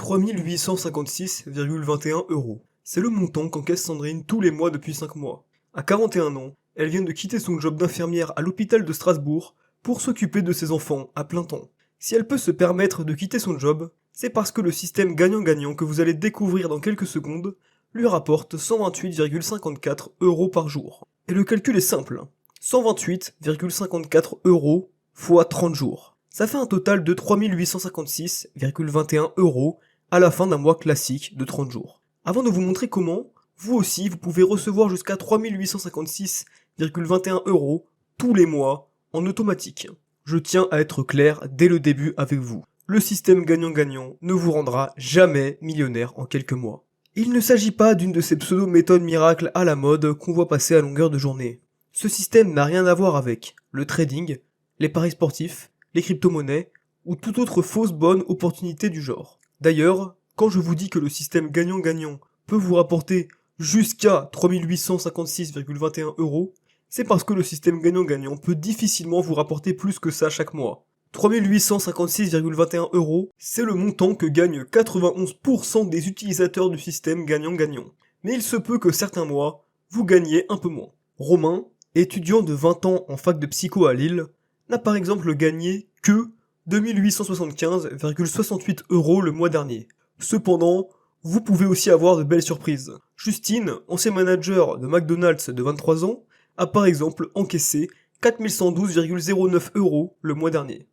3856,21 euros. C'est le montant qu'encaisse Sandrine tous les mois depuis 5 mois. À 41 ans, elle vient de quitter son job d'infirmière à l'hôpital de Strasbourg pour s'occuper de ses enfants à plein temps. Si elle peut se permettre de quitter son job, c'est parce que le système gagnant-gagnant que vous allez découvrir dans quelques secondes lui rapporte 128,54 euros par jour. Et le calcul est simple, 128,54 euros fois 30 jours. Ça fait un total de 3856,21 euros à la fin d'un mois classique de 30 jours. Avant de vous montrer comment, vous aussi vous pouvez recevoir jusqu'à 3856,21 euros tous les mois en automatique. Je tiens à être clair dès le début avec vous. Le système gagnant-gagnant ne vous rendra jamais millionnaire en quelques mois. Il ne s'agit pas d'une de ces pseudo-méthodes miracles à la mode qu'on voit passer à longueur de journée. Ce système n'a rien à voir avec le trading, les paris sportifs, les crypto-monnaies ou toute autre fausse bonne opportunité du genre. D'ailleurs, quand je vous dis que le système gagnant-gagnant peut vous rapporter jusqu'à 3856,21 euros, c'est parce que le système gagnant-gagnant peut difficilement vous rapporter plus que ça chaque mois. 3856,21 euros, c'est le montant que gagnent 91% des utilisateurs du système gagnant-gagnant. Mais il se peut que certains mois, vous gagnez un peu moins. Romain, étudiant de 20 ans en fac de psycho à Lille, n'a par exemple gagné que 2875,68 euros le mois dernier. Cependant, vous pouvez aussi avoir de belles surprises. Justine, ancien manager de McDonald's de 23 ans, a par exemple encaissé 4112,09 euros le mois dernier.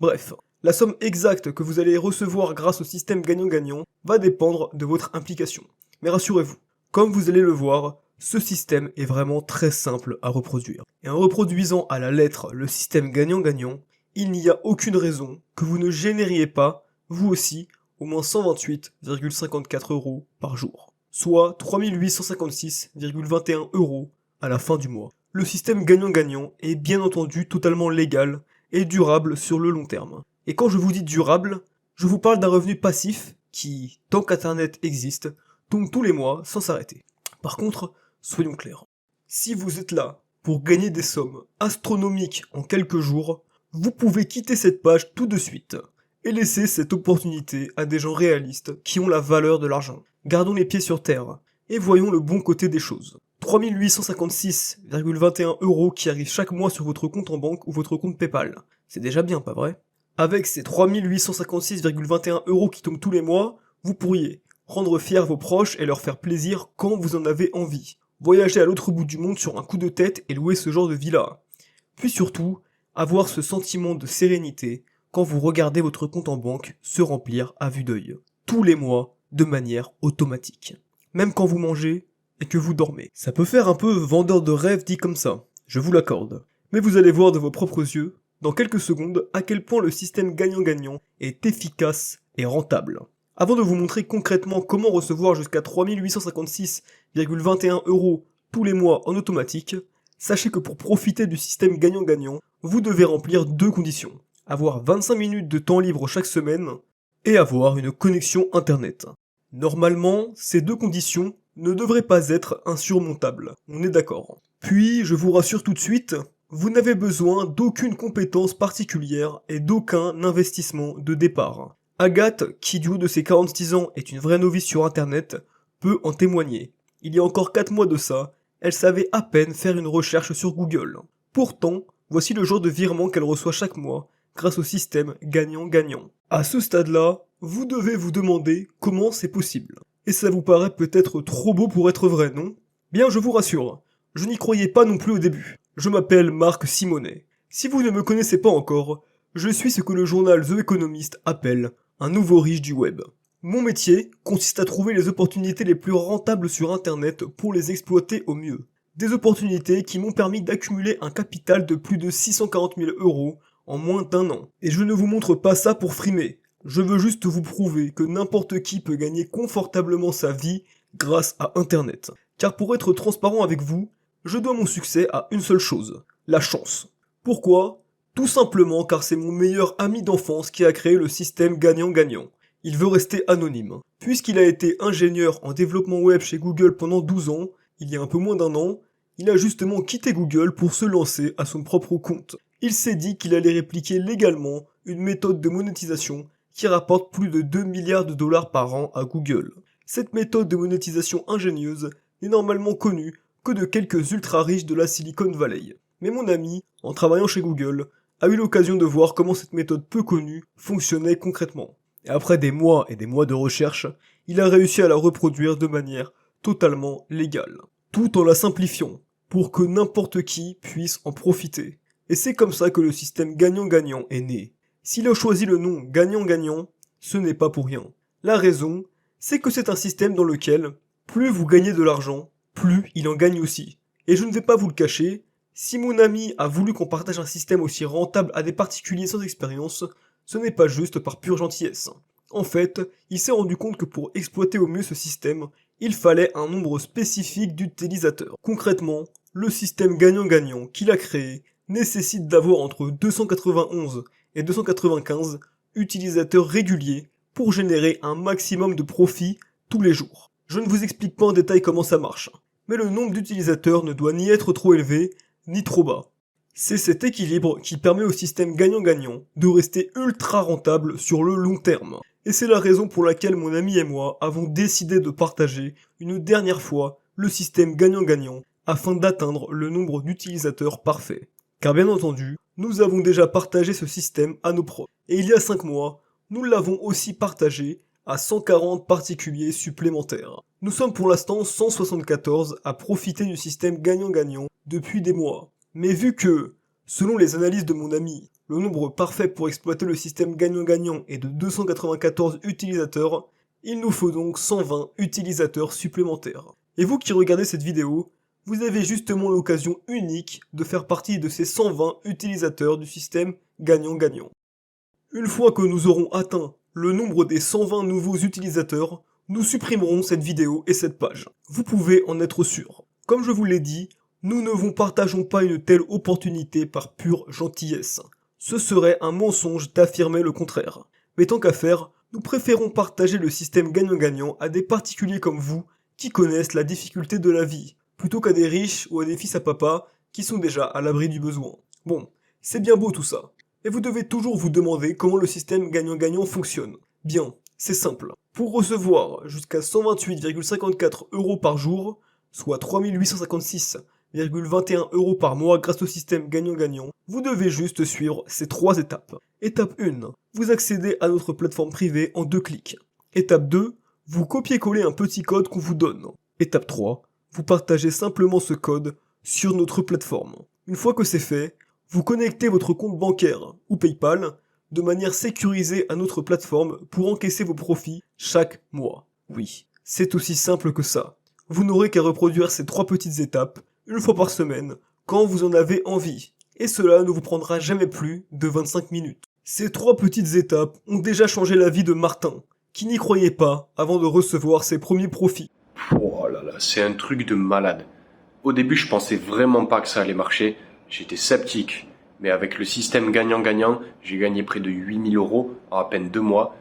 Bref, la somme exacte que vous allez recevoir grâce au système gagnant-gagnant va dépendre de votre implication. Mais rassurez-vous, comme vous allez le voir, ce système est vraiment très simple à reproduire. Et en reproduisant à la lettre le système gagnant-gagnant, il n'y a aucune raison que vous ne génériez pas, vous aussi, au moins 128,54 euros par jour. Soit 3856,21 euros à la fin du mois. Le système gagnant-gagnant est bien entendu totalement légal et durable sur le long terme. Et quand je vous dis durable, je vous parle d'un revenu passif qui, tant qu'Internet existe, tombe tous les mois sans s'arrêter. Par contre, soyons clairs. Si vous êtes là pour gagner des sommes astronomiques en quelques jours, vous pouvez quitter cette page tout de suite et laisser cette opportunité à des gens réalistes qui ont la valeur de l'argent. Gardons les pieds sur terre et voyons le bon côté des choses. 3856,21 euros qui arrivent chaque mois sur votre compte en banque ou votre compte PayPal. C'est déjà bien, pas vrai? Avec ces 3856,21 euros qui tombent tous les mois, vous pourriez rendre fiers vos proches et leur faire plaisir quand vous en avez envie. Voyager à l'autre bout du monde sur un coup de tête et louer ce genre de villa. Puis surtout, avoir ce sentiment de sérénité quand vous regardez votre compte en banque se remplir à vue d'œil. Tous les mois, de manière automatique. Même quand vous mangez et que vous dormez. Ça peut faire un peu vendeur de rêve dit comme ça, je vous l'accorde. Mais vous allez voir de vos propres yeux, dans quelques secondes, à quel point le système gagnant-gagnant est efficace et rentable. Avant de vous montrer concrètement comment recevoir jusqu'à 3856,21 euros tous les mois en automatique, sachez que pour profiter du système gagnant-gagnant, vous devez remplir deux conditions. Avoir 25 minutes de temps libre chaque semaine et avoir une connexion internet. Normalement, ces deux conditions ne devraient pas être insurmontables, on est d'accord. Puis, je vous rassure tout de suite, vous n'avez besoin d'aucune compétence particulière et d'aucun investissement de départ. Agathe, qui du haut de ses 46 ans est une vraie novice sur internet, peut en témoigner. Il y a encore 4 mois de ça, elle savait à peine faire une recherche sur Google. Pourtant, voici le genre de virement qu'elle reçoit chaque mois, grâce au système gagnant-gagnant. À ce stade-là, vous devez vous demander comment c'est possible. Et ça vous paraît peut-être trop beau pour être vrai, non? Bien, je vous rassure, je n'y croyais pas non plus au début. Je m'appelle Marc Simonet. Si vous ne me connaissez pas encore, je suis ce que le journal The Economist appelle un nouveau riche du web. Mon métier consiste à trouver les opportunités les plus rentables sur internet pour les exploiter au mieux. Des opportunités qui m'ont permis d'accumuler un capital de plus de 640 000 euros en moins d'1 an. Et je ne vous montre pas ça pour frimer. Je veux juste vous prouver que n'importe qui peut gagner confortablement sa vie grâce à internet. Car pour être transparent avec vous, je dois mon succès à une seule chose, la chance. Pourquoi? Tout simplement car c'est mon meilleur ami d'enfance qui a créé le système gagnant-gagnant. Il veut rester anonyme. Puisqu'il a été ingénieur en développement web chez Google pendant 12 ans, il y a un peu moins d'1 an, il a justement quitté Google pour se lancer à son propre compte. Il s'est dit qu'il allait répliquer légalement une méthode de monétisation qui rapporte plus de 2 milliards de dollars par an à Google. Cette méthode de monétisation ingénieuse n'est normalement connue que de quelques ultra-riches de la Silicon Valley. Mais mon ami, en travaillant chez Google, a eu l'occasion de voir comment cette méthode peu connue fonctionnait concrètement. Et après des mois et des mois de recherche, il a réussi à la reproduire de manière totalement légale, tout en la simplifiant, pour que n'importe qui puisse en profiter. Et c'est comme ça que le système gagnant-gagnant est né. S'il a choisi le nom gagnant-gagnant, ce n'est pas pour rien. La raison, c'est que c'est un système dans lequel, plus vous gagnez de l'argent, plus il en gagne aussi. Et je ne vais pas vous le cacher, si mon ami a voulu qu'on partage un système aussi rentable à des particuliers sans expérience, ce n'est pas juste par pure gentillesse. En fait, il s'est rendu compte que pour exploiter au mieux ce système, il fallait un nombre spécifique d'utilisateurs. Concrètement, le système gagnant-gagnant qu'il a créé nécessite d'avoir entre 291 et 295 utilisateurs réguliers pour générer un maximum de profit tous les jours. Je ne vous explique pas en détail comment ça marche, mais le nombre d'utilisateurs ne doit ni être trop élevé, ni trop bas. C'est cet équilibre qui permet au système gagnant-gagnant de rester ultra rentable sur le long terme. Et c'est la raison pour laquelle mon ami et moi avons décidé de partager une dernière fois le système gagnant-gagnant afin d'atteindre le nombre d'utilisateurs parfait. Car bien entendu, nous avons déjà partagé ce système à nos proches. Et il y a 5 mois, nous l'avons aussi partagé à 140 particuliers supplémentaires. Nous sommes pour l'instant 174 à profiter du système gagnant-gagnant depuis des mois. Mais vu que, selon les analyses de mon ami, le nombre parfait pour exploiter le système gagnant-gagnant est de 294 utilisateurs, il nous faut donc 120 utilisateurs supplémentaires. Et vous qui regardez cette vidéo, vous avez justement l'occasion unique de faire partie de ces 120 utilisateurs du système gagnant-gagnant. Une fois que nous aurons atteint le nombre des 120 nouveaux utilisateurs, nous supprimerons cette vidéo et cette page. Vous pouvez en être sûr. Comme je vous l'ai dit, nous ne vous partageons pas une telle opportunité par pure gentillesse. Ce serait un mensonge d'affirmer le contraire. Mais tant qu'à faire, nous préférons partager le système gagnant-gagnant à des particuliers comme vous qui connaissent la difficulté de la vie, plutôt qu'à des riches ou à des fils à papa qui sont déjà à l'abri du besoin. Bon, c'est bien beau tout ça. Et vous devez toujours vous demander comment le système gagnant-gagnant fonctionne. Bien, c'est simple. Pour recevoir jusqu'à 128,54 € par jour, soit 3856,21 € par mois grâce au système gagnant-gagnant, vous devez juste suivre ces 3 étapes. Étape 1, vous accédez à notre plateforme privée en 2 clics. Étape 2, vous copiez-collez un petit code qu'on vous donne. Étape 3, vous partagez simplement ce code sur notre plateforme. Une fois que c'est fait, vous connectez votre compte bancaire ou PayPal de manière sécurisée à notre plateforme pour encaisser vos profits chaque mois. Oui, c'est aussi simple que ça. Vous n'aurez qu'à reproduire ces 3 petites étapes une fois par semaine quand vous en avez envie. Et cela ne vous prendra jamais plus de 25 minutes. Ces 3 petites étapes ont déjà changé la vie de Martin, qui n'y croyait pas avant de recevoir ses premiers profits. Oh là là, c'est un truc de malade. Au début, je pensais vraiment pas que ça allait marcher. J'étais sceptique. Mais avec le système gagnant-gagnant, j'ai gagné près de 8000 € en à peine 2 mois.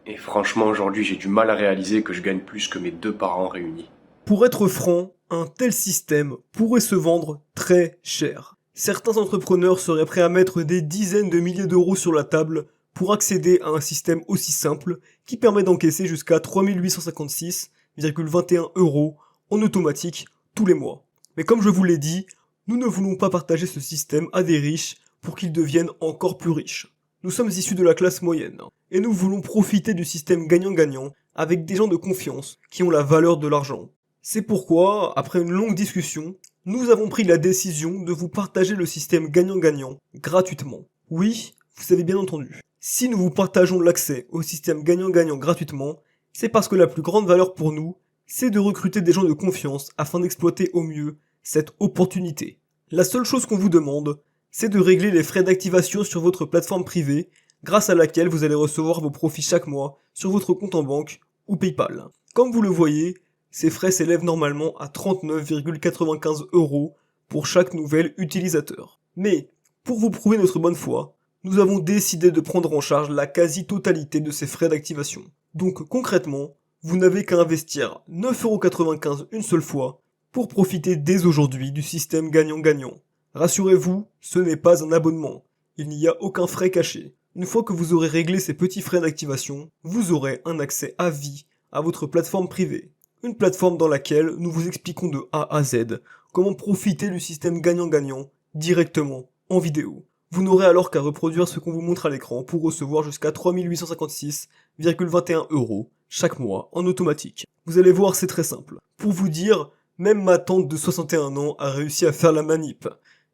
Et franchement, aujourd'hui, j'ai du mal à réaliser que je gagne plus que mes 2 parents réunis. Pour être franc, un tel système pourrait se vendre très cher. Certains entrepreneurs seraient prêts à mettre des dizaines de milliers d'euros sur la table pour accéder à un système aussi simple qui permet d'encaisser jusqu'à 3856,21 € en automatique tous les mois. Mais comme je vous l'ai dit, nous ne voulons pas partager ce système à des riches pour qu'ils deviennent encore plus riches. Nous sommes issus de la classe moyenne et nous voulons profiter du système gagnant-gagnant avec des gens de confiance qui ont la valeur de l'argent. C'est pourquoi, après une longue discussion, nous avons pris la décision de vous partager le système gagnant-gagnant gratuitement. Oui, vous avez bien entendu. Si nous vous partageons l'accès au système gagnant-gagnant gratuitement, c'est parce que la plus grande valeur pour nous, c'est de recruter des gens de confiance afin d'exploiter au mieux cette opportunité. La seule chose qu'on vous demande, c'est de régler les frais d'activation sur votre plateforme privée, grâce à laquelle vous allez recevoir vos profits chaque mois sur votre compte en banque ou PayPal. Comme vous le voyez, ces frais s'élèvent normalement à 39,95 € pour chaque nouvel utilisateur. Mais, pour vous prouver notre bonne foi, nous avons décidé de prendre en charge la quasi-totalité de ces frais d'activation. Donc concrètement, vous n'avez qu'à investir 9,95 € une seule fois pour profiter dès aujourd'hui du système gagnant-gagnant. Rassurez-vous, ce n'est pas un abonnement. Il n'y a aucun frais caché. Une fois que vous aurez réglé ces petits frais d'activation, vous aurez un accès à vie à votre plateforme privée. Une plateforme dans laquelle nous vous expliquons de A à Z comment profiter du système gagnant-gagnant directement en vidéo. Vous n'aurez alors qu'à reproduire ce qu'on vous montre à l'écran pour recevoir jusqu'à 3856,21 € chaque mois en automatique. Vous allez voir, c'est très simple. Pour vous dire, même ma tante de 61 ans a réussi à faire la manip.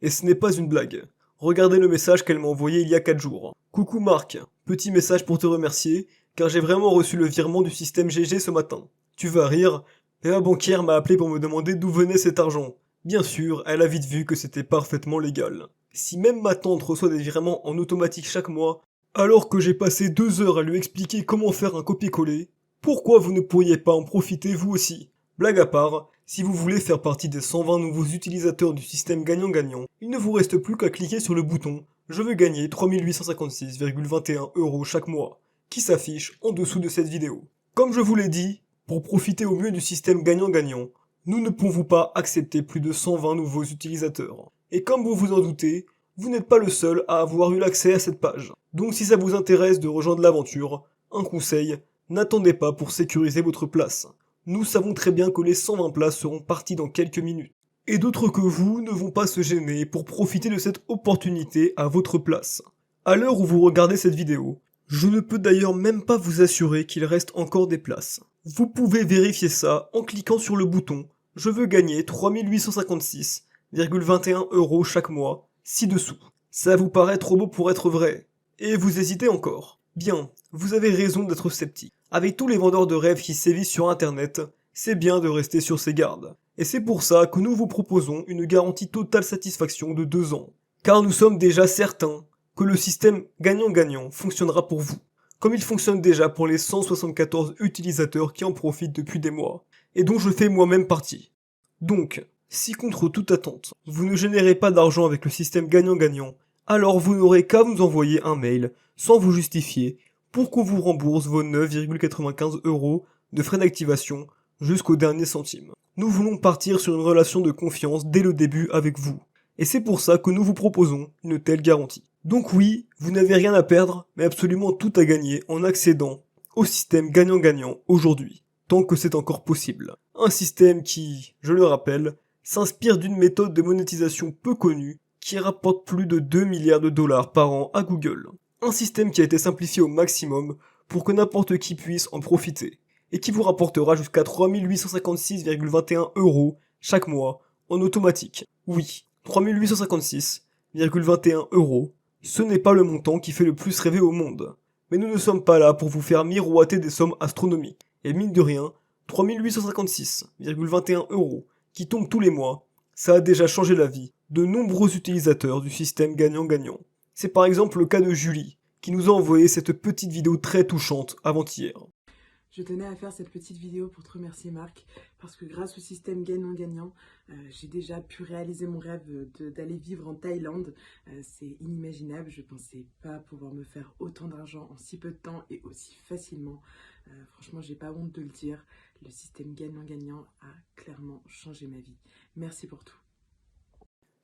Et ce n'est pas une blague. Regardez le message qu'elle m'a envoyé il y a 4 jours. Coucou Marc, petit message pour te remercier, car j'ai vraiment reçu le virement du système GG ce matin. Tu vas rire, mais ma banquière m'a appelé pour me demander d'où venait cet argent. Bien sûr, elle a vite vu que c'était parfaitement légal. Si même ma tante reçoit des virements en automatique chaque mois, alors que j'ai passé 2 heures à lui expliquer comment faire un copier-coller, pourquoi vous ne pourriez pas en profiter vous aussi? Blague à part, si vous voulez faire partie des 120 nouveaux utilisateurs du système gagnant-gagnant, il ne vous reste plus qu'à cliquer sur le bouton « Je veux gagner 3856,21 € chaque mois » qui s'affiche en dessous de cette vidéo. Comme je vous l'ai dit, pour profiter au mieux du système gagnant-gagnant, nous ne pouvons pas accepter plus de 120 nouveaux utilisateurs. Et comme vous vous en doutez, vous n'êtes pas le seul à avoir eu l'accès à cette page. Donc si ça vous intéresse de rejoindre l'aventure, un conseil, n'attendez pas pour sécuriser votre place. Nous savons très bien que les 120 places seront parties dans quelques minutes. Et d'autres que vous ne vont pas se gêner pour profiter de cette opportunité à votre place. À l'heure où vous regardez cette vidéo, je ne peux d'ailleurs même pas vous assurer qu'il reste encore des places. Vous pouvez vérifier ça en cliquant sur le bouton « Je veux gagner 3856,21 € chaque mois » ci-dessous. Ça vous paraît trop beau pour être vrai. Et vous hésitez encore. Bien, vous avez raison d'être sceptique. Avec tous les vendeurs de rêves qui sévissent sur internet, c'est bien de rester sur ses gardes. Et c'est pour ça que nous vous proposons une garantie totale satisfaction de 2 ans. Car nous sommes déjà certains que le système gagnant-gagnant fonctionnera pour vous, comme il fonctionne déjà pour les 174 utilisateurs qui en profitent depuis des mois, et dont je fais moi-même partie. Donc, si contre toute attente, vous ne générez pas d'argent avec le système gagnant-gagnant, alors vous n'aurez qu'à nous envoyer un mail, sans vous justifier, pour qu'on vous rembourse vos 9,95 € de frais d'activation jusqu'au dernier centime. Nous voulons partir sur une relation de confiance dès le début avec vous. Et c'est pour ça que nous vous proposons une telle garantie. Donc oui, vous n'avez rien à perdre, mais absolument tout à gagner en accédant au système gagnant-gagnant aujourd'hui, tant que c'est encore possible. Un système qui, je le rappelle, s'inspire d'une méthode de monétisation peu connue qui rapporte plus de 2 milliards de dollars par an à Google. Un système qui a été simplifié au maximum pour que n'importe qui puisse en profiter, et qui vous rapportera jusqu'à 3856,21 € chaque mois en automatique. Oui, 3856,21 €, ce n'est pas le montant qui fait le plus rêver au monde. Mais nous ne sommes pas là pour vous faire miroiter des sommes astronomiques. Et mine de rien, 3856,21 € qui tombent tous les mois, ça a déjà changé la vie de nombreux utilisateurs du système gagnant-gagnant. C'est par exemple le cas de Julie, qui nous a envoyé cette petite vidéo très touchante avant-hier. Je tenais à faire cette petite vidéo pour te remercier Marc, parce que grâce au système gagnant-gagnant, j'ai déjà pu réaliser mon rêve d'aller vivre en Thaïlande. C'est inimaginable, je pensais pas pouvoir me faire autant d'argent en si peu de temps et aussi facilement. Franchement, j'ai pas honte de le dire, le système gagnant-gagnant a clairement changé ma vie. Merci pour tout.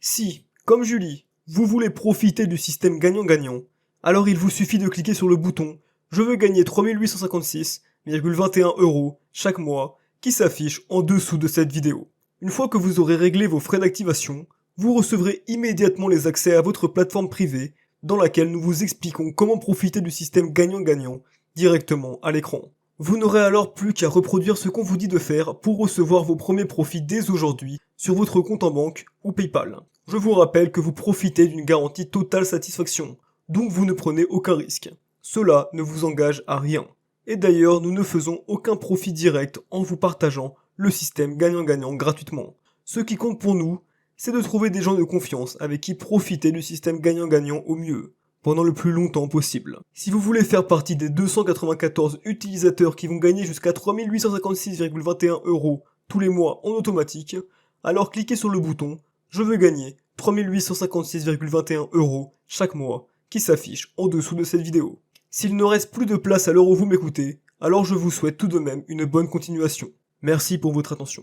Si, comme Julie, vous voulez profiter du système gagnant-gagnant, alors il vous suffit de cliquer sur le bouton « Je veux gagner 3856,21 € chaque mois » qui s'affiche en dessous de cette vidéo. Une fois que vous aurez réglé vos frais d'activation, vous recevrez immédiatement les accès à votre plateforme privée dans laquelle nous vous expliquons comment profiter du système gagnant-gagnant directement à l'écran. Vous n'aurez alors plus qu'à reproduire ce qu'on vous dit de faire pour recevoir vos premiers profits dès aujourd'hui sur votre compte en banque ou PayPal. Je vous rappelle que vous profitez d'une garantie totale satisfaction, donc vous ne prenez aucun risque. Cela ne vous engage à rien. Et d'ailleurs, nous ne faisons aucun profit direct en vous partageant le système gagnant-gagnant gratuitement. Ce qui compte pour nous, c'est de trouver des gens de confiance avec qui profiter du système gagnant-gagnant au mieux, pendant le plus longtemps possible. Si vous voulez faire partie des 294 utilisateurs qui vont gagner jusqu'à 3856,21 € tous les mois en automatique, alors cliquez sur le bouton « Je veux gagner 3856,21 € chaque mois » qui s'affiche en dessous de cette vidéo. S'il ne reste plus de place à l'heure où vous m'écoutez, alors je vous souhaite tout de même une bonne continuation. Merci pour votre attention.